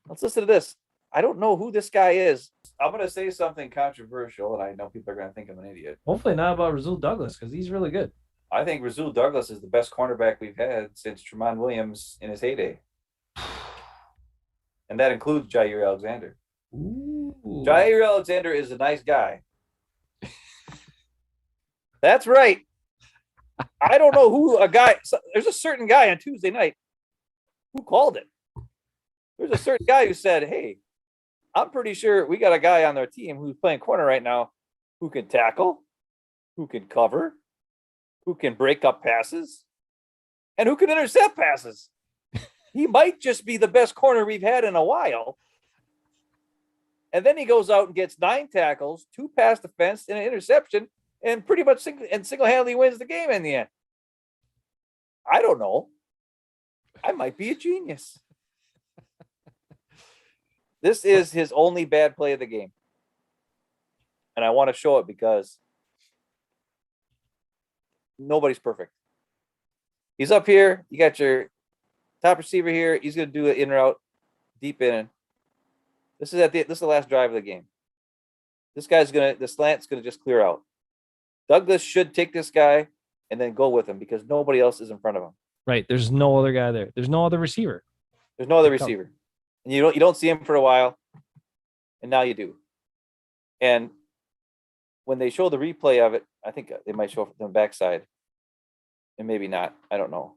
Let's listen to this. I don't know who this guy is. I'm going to say something controversial, and I know people are going to think I'm an idiot. Hopefully not about Rasul Douglas because he's really good. I think Rasul Douglas is the best cornerback we've had since Tremont Williams in his heyday. And that includes Jair Alexander. Ooh. Jair Alexander is a nice guy. That's right. I don't know who there's a certain guy on Tuesday night who called it. There's a certain guy who said, hey, I'm pretty sure we got a guy on their team who's playing corner right now who can tackle, who can cover, who can break up passes, and who can intercept passes. He might just be the best corner we've had in a while. And then he goes out and gets 9 tackles, 2 pass defense, and an interception, and pretty much single-handedly wins the game in the end. I don't know. I might be a genius. This is his only bad play of the game. And I want to show it because nobody's perfect. He's up here. You got your top receiver here. He's going to do an in route, deep in. This is the last drive of the game. The slant's going to just clear out. Douglas should take this guy and then go with him because nobody else is in front of him. Right. There's no other guy there. There's no other receiver. There's no other receiver. And you don't see him for a while. And now you do. And when they show the replay of it, I think they might show it from the backside. And maybe not. I don't know.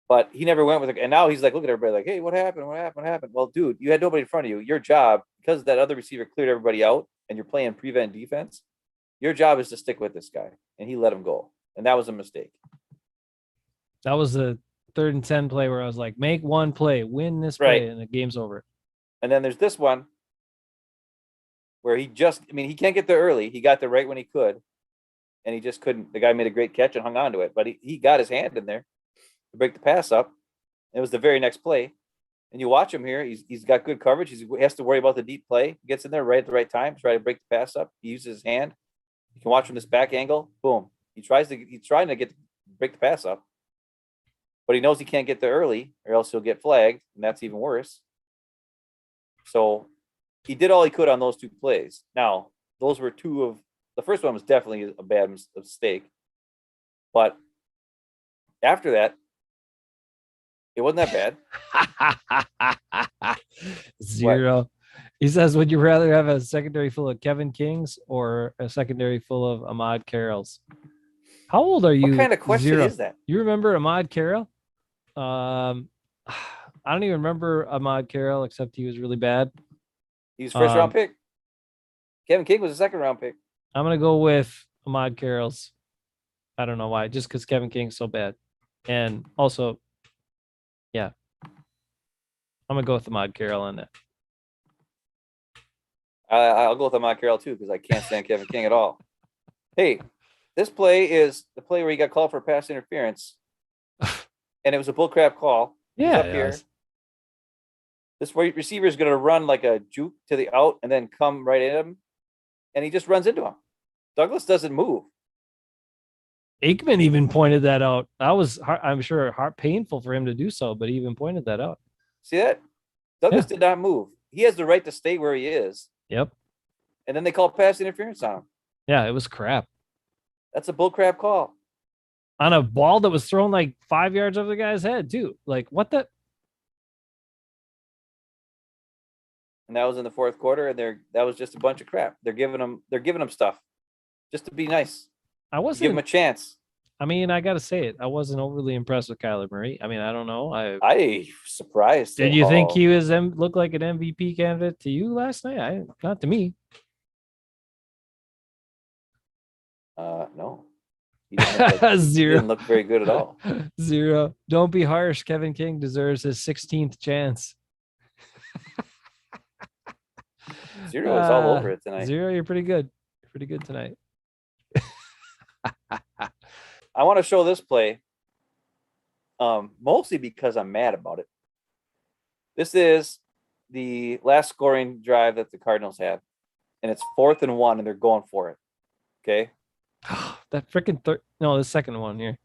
But he never went with it. And now he's like, look at everybody like, hey, what happened? What happened? What happened? Well, dude, you had nobody in front of you. Your job, because that other receiver cleared everybody out and you're playing prevent defense, your job is to stick with this guy. And he let him go. And that was a mistake. That was the 3rd and 10 play where I was like, make one play, win this play, and the game's over. And then there's this one where he can't get there early. He got there right when he could. And he just couldn't. The guy made a great catch and hung on to it. But he got his hand in there to break the pass up. It was the very next play. And you watch him here. He's got good coverage. He has to worry about the deep play. He gets in there right at the right time, try to break the pass up. He uses his hand. You can watch from this back angle. Boom. He's trying to break the pass up. But he knows he can't get there early or else he'll get flagged. And that's even worse. So he did all he could on those 2 plays. Now, those were 2 of the first one was definitely a bad mistake. But after that, it wasn't that bad. 0. What? He says, would you rather have a secondary full of Kevin Kings or a secondary full of Ahmad Carrolls? How old are you? What kind of question 0? is that? You remember Ahmad Carroll? I don't even remember Ahmad Carroll except he was really bad. He was first round pick. Kevin King was a 2nd round pick. I'm going to go with Ahmad Carroll's. I don't know why, just because Kevin King's so bad. And also, yeah, I'm going to go with Ahmad Carroll on that. I'll go with Ahmad Carroll too because I can't stand Kevin King at all. Hey, this play is the play where he got called for pass interference. And it was a bullcrap call. Yeah, up here. This receiver is going to run like a juke to the out and then come right at him. And he just runs into him. Douglas doesn't move. Aikman even pointed that out. That was, I'm sure, painful for him to do so, but he even pointed that out. See that? Douglas did not move. He has the right to stay where he is. Yep. And then they call pass interference on him. Yeah, it was crap. That's a bullcrap call. On a ball that was thrown like 5 yards over the guy's head, too. Like, what the? And that was in the 4th quarter, and that was just a bunch of crap. They're giving him stuff just to be nice. I wasn't give him a chance. I mean, I got to say it. I wasn't overly impressed with Kyler Murray. I mean, I don't know. I surprised. Did you think he looked like an MVP candidate to you last night? Not to me. No. He 0. Didn't look very good at all. 0. Don't be harsh. Kevin King deserves his 16th chance. 0 is all over it tonight. 0, you're pretty good. You're pretty good tonight. I want to show this play mostly because I'm mad about it. This is the last scoring drive that the Cardinals had, and it's 4th and 1, and they're going for it. Okay? That freaking the second one here.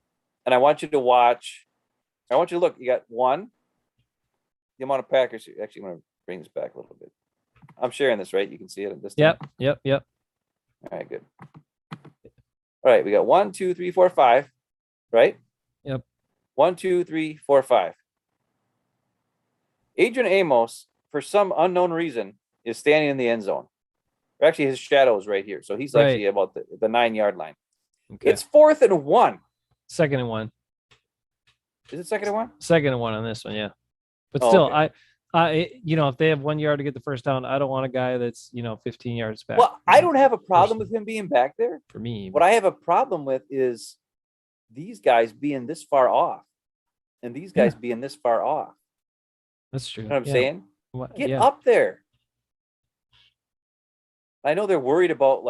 And I want you to look. You got 1, the amount of Packers. Actually, I'm going to bring this back a little bit. I'm sharing this, right? You can see it at this time. Yep. All right, good. All right, we got 1, 2, 3, 4, 5, right? Yep. 1, 2, 3, 4, 5. Adrian Amos, for some unknown reason, is standing in the end zone. Or actually, his shadow is right here. So he's actually about the 9-yard line. Okay. It's 4th and 1. 2nd and 1. Is it 2nd and 1? 2nd and 1 on this one, yeah. But still, okay. I if they have 1 yard to get the first down, I don't want a guy that's 15 yards back. Well, I don't have a problem with him being back there. For me, what I have a problem with is these guys being this far off, and these guys being this far off. That's true. You know what I'm saying? Get Yeah. up there. I know they're worried about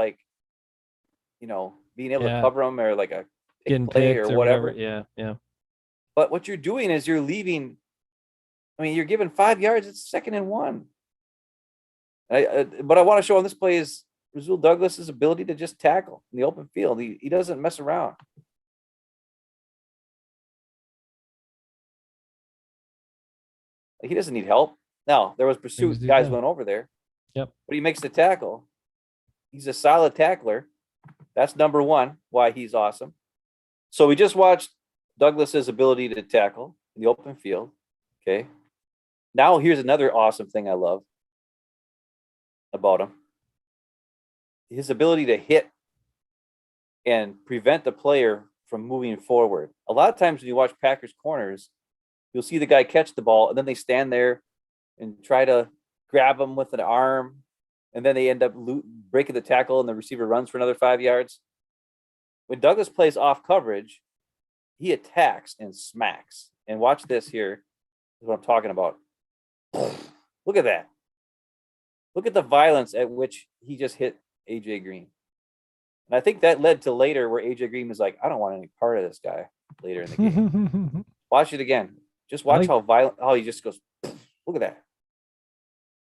being able to cover them or like a getting play or whatever. Yeah. But what you're doing is you're leaving. I mean, you're giving 5 yards. It's 2nd and 1. But I want to show on this play is Rasul Douglas's ability to just tackle in the open field. He doesn't mess around. He doesn't need help. Now, there was pursuit. Guys went over there. Yep. But he makes the tackle. He's a solid tackler. That's number one, why he's awesome. So we just watched Douglas's ability to tackle in the open field. Okay. Now here's another awesome thing I love about him. His ability to hit and prevent the player from moving forward. A lot of times when you watch Packers corners, you'll see the guy catch the ball and then they stand there and try to grab him with an arm, and then they end up breaking the tackle and the receiver runs for another 5 yards. When Douglas plays off coverage, he attacks and smacks. And watch this here. This is what I'm talking about. Look at that. Look at the violence at which he just hit AJ Green. And I think that led to later where AJ Green was like, I don't want any part of this guy later in the game. Watch it again. Just watch how violent, how he just goes, look at that.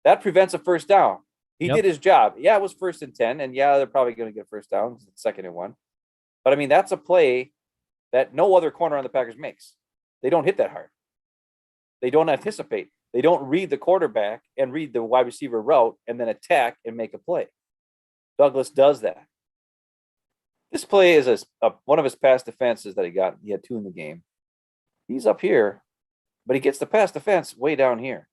That prevents a first down. He did his job. Yeah, it was 1st and 10. And yeah, they're probably going to get first down. It's 2nd and 1. But I mean, that's a play that no other corner on the Packers makes. They don't hit that hard. They don't anticipate. They don't read the quarterback and read the wide receiver route and then attack and make a play. Douglas does that. This play is one of his pass defenses that he got. He had 2 in the game. He's up here, but he gets the pass defense way down here.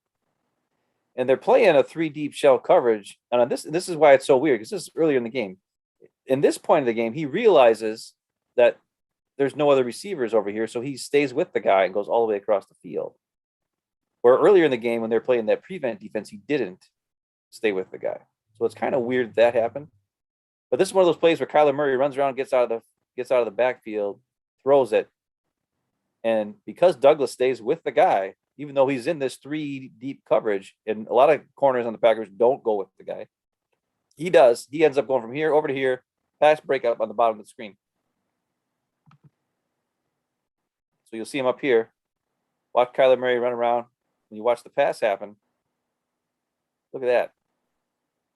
And they're playing a 3 deep shell coverage. And this is why it's so weird, because this is earlier in the game. In this point of the game, he realizes that there's no other receivers over here, so he stays with the guy and goes all the way across the field. Where earlier in the game, when they're playing that prevent defense, he didn't stay with the guy. So it's kind of weird that happened. But this is one of those plays where Kyler Murray runs around, gets out of the backfield, throws it. And because Douglas stays with the guy, even though he's in this 3 deep coverage, and a lot of corners on the Packers don't go with the guy, he does. He ends up going from here over to here, pass breakup on the bottom of the screen. So you'll see him up here. Watch Kyler Murray run around. When you watch the pass happen, look at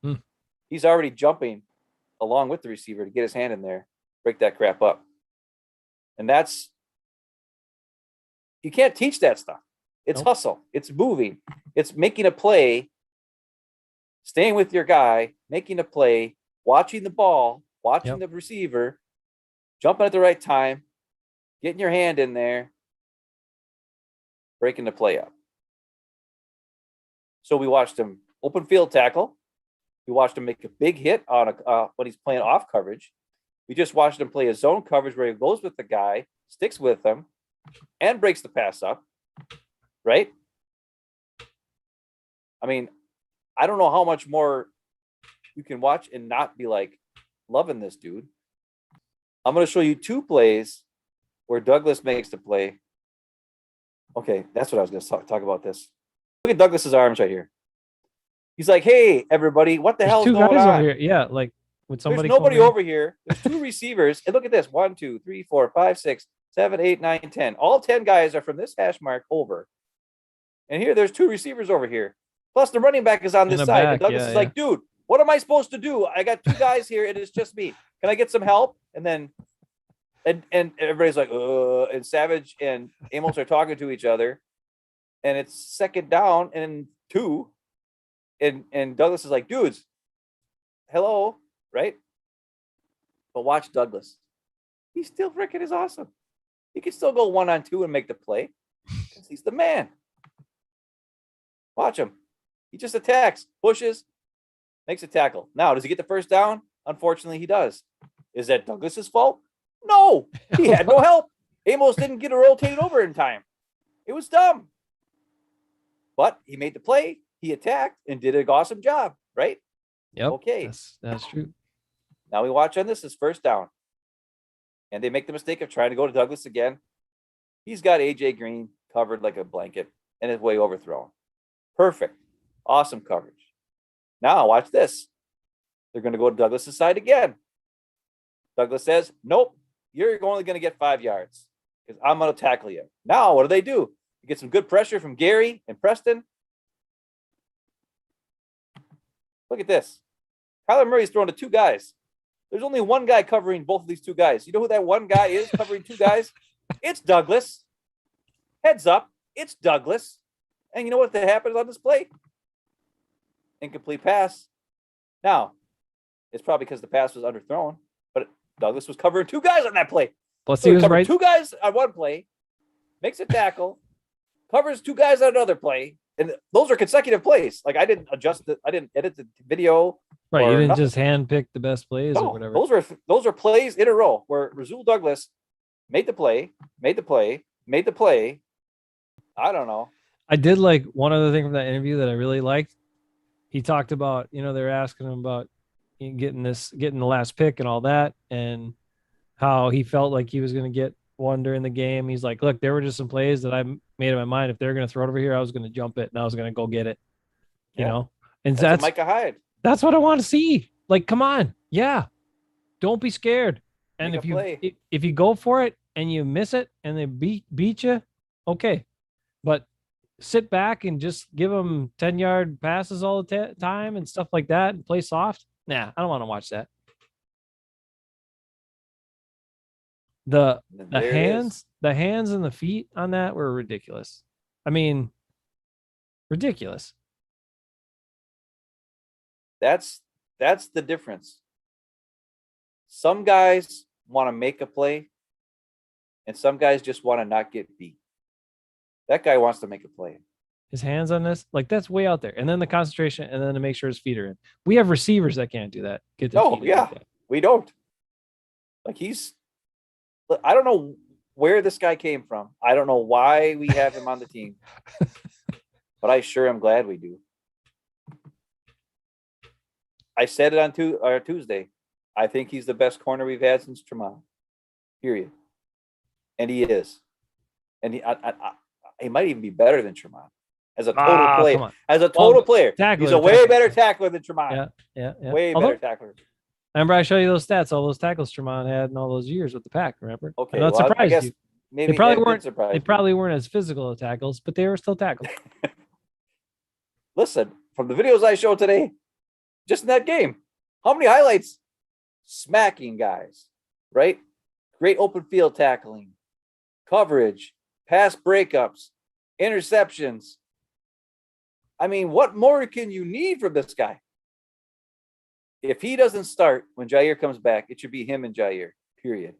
that. He's already jumping along with the receiver to get his hand in there, break that crap up. And you can't teach that stuff. It's hustle. It's moving. It's making a play, staying with your guy, making a play, watching the ball, watching the receiver, jumping at the right time, getting your hand in there, breaking the play up. So we watched him open field tackle. We watched him make a big hit on when he's playing off coverage. We just watched him play a zone coverage where he goes with the guy, sticks with him, and breaks the pass up. Right? I mean, I don't know how much more you can watch and not be like loving this dude. I'm going to show you 2 plays where Douglas makes the play. Okay, that's what I was going to talk about this. Look at Douglas's arms right here. He's like, hey, everybody, what the hell is going on? 2 guys over here. Yeah, like with somebody. There's nobody over here. There's 2 receivers. And look at this. 1, 2, 3, 4, 5, 6, 7, 8, 9, 10. All 10 guys are from this hash mark over. And here, there's 2 receivers over here. Plus, the running back is on this side. And Douglas is like, dude, what am I supposed to do? I got 2 guys here, and it's just me. Can I get some help? And then, and everybody's like, and Savage and Amos are talking to each other. and it's second down and 2. And Douglas is like, dudes, hello, right? But watch Douglas. He still freaking is awesome. He can still go 1-on-2 and make the play because he's the man. Watch him. He just attacks, pushes, makes a tackle. Now, does he get the first down? Unfortunately, he does. Is that Douglas's fault? No, he had no help. Amos didn't get a rotated over in time. It was dumb. But he made the play. He attacked and did an awesome job, right? Yep. Okay. That's true. Now we watch on this is first down. And they make the mistake of trying to go to Douglas again. He's got AJ Green covered like a blanket and is way overthrown. Perfect. Awesome coverage. Now watch this. They're going to go to Douglas's side again. Douglas says, nope, you're only going to get 5 yards because I'm going to tackle you. Now, what do? You get some good pressure from Gary and Preston. Look at this. Kyler Murray's throwing to 2 guys. There's only one guy covering both of these 2 guys. You know who that one guy is covering 2 guys? It's Douglas. Heads up, it's Douglas. And you know what happens on this play? Incomplete pass. Now, it's probably because the pass was underthrown, but Douglas was covering 2 guys on that play. Plus, So he was covered right. 2 guys on one play, makes a tackle, covers 2 guys on another play, and those are consecutive plays. Like I didn't adjust it, I didn't edit the video. Right, you didn't nothing. just handpick the best plays or whatever. Those are plays in a row where Rasul Douglas made the play. I don't know. I did like one other thing from that interview that I really liked. He talked about, they were asking him about getting the last pick and all that, and how he felt like he was going to get one during the game. He's like, look, there were just some plays that I made in my mind. If they're going to throw it over here, I was going to jump it and I was going to go get it, you know? And that's Micah Hyde. That's what I want to see. Like, come on. Yeah. Don't be scared. And if you go for it and you miss it and they beat you, okay. But sit back and just give them 10-yard passes all the time and stuff like that and play soft. Nah, I don't want to watch that. The hands and the feet on that were ridiculous. I mean, ridiculous. That's the difference. Some guys want to make a play, and some guys just want to not get beat. That guy wants to make a play. His hands on this, like that's way out there. And then the concentration, and then to make sure his feet are in. We have receivers that can't do that. We don't. Like I don't know where this guy came from. I don't know why we have him on the team, but I sure am glad we do. I said it on Tuesday. I think he's the best corner we've had since Tremont. Period. And he is. And he might even be better than Tremont as a total player. As a total player, he's a way better tackler than Tremont. Yeah. Way better tackler. Remember, I showed you those stats, all those tackles Tremont had in all those years with the Pack. Remember? Okay, that surprised you. Maybe they probably weren't as physical as tackles, but they were still tackles. Listen, from the videos I showed today, just in that game, how many highlights? Smacking guys, right? Great open field tackling, coverage, pass breakups, interceptions. I mean, what more can you need from this guy? If he doesn't start when Jair comes back, it should be him and Jair, period.